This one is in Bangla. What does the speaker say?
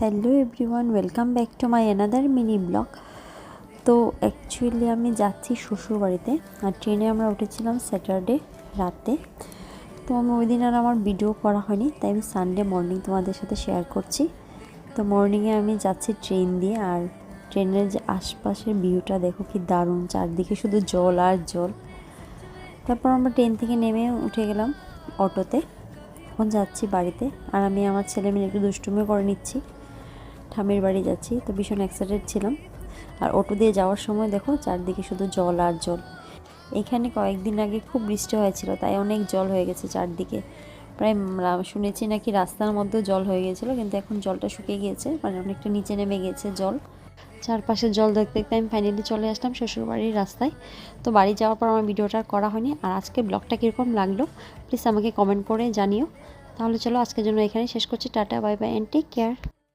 Hello everyone, welcome back to my another mini blog. তো অ্যাকচুয়ালি আমি যাচ্ছি শ্বশুরবাড়িতে, আর ট্রেনে আমরা উঠেছিলাম স্যাটারডে রাতে। তো আমি ওই দিন আর আমার ভিডিও করা হয়নি, তাই আমি সানডে মর্নিং তোমাদের সাথে শেয়ার করছি। তো মর্নিংয়ে আমি যাচ্ছি ট্রেন দিয়ে, আর ট্রেনের যে আশপাশের ভিউটা দেখো কি দারুণ, চারদিকে শুধু জল আর জল। তারপর আমরা ট্রেন থেকে নেমে উঠে গেলাম অটোতে। এখন যাচ্ছি বাড়িতে, আর আমি আমার ছেলে মেয়ে একটু দুষ্টুমি করে নিচ্ছি। ঠামের বাড়ি যাচ্ছি, তো ভীষণ এক্সাইটেড ছিলাম। আর অটো দিয়ে যাওয়ার সময় দেখো চারদিকে শুধু জল আর জল। এখানে কয়েকদিন আগে খুব বৃষ্টি হয়েছিল, তাই অনেক জল হয়ে গেছে চারদিকে। প্রায় শুনেছি নাকি রাস্তার মধ্যেও জল হয়ে গিয়েছিলো, কিন্তু এখন জলটা শুকিয়ে গিয়েছে, মানে অনেকটা নিচে নেমে গিয়েছে জল। চারপাশে জল দেখতে দেখতে আমি ফাইনালি চলে আসলাম শ্বশুরবাড়ির রাস্তায়। তো বাড়ি যাওয়ার পর আমার ভিডিওটা করা হয়নি। আর আজকে ব্লগটা কীরকম লাগলো প্লিজ আমাকে কমেন্ট করে জানিও। তাহলে চলো আজকের জন্য এখানেই শেষ করছি। Tata, bye bye, and take care.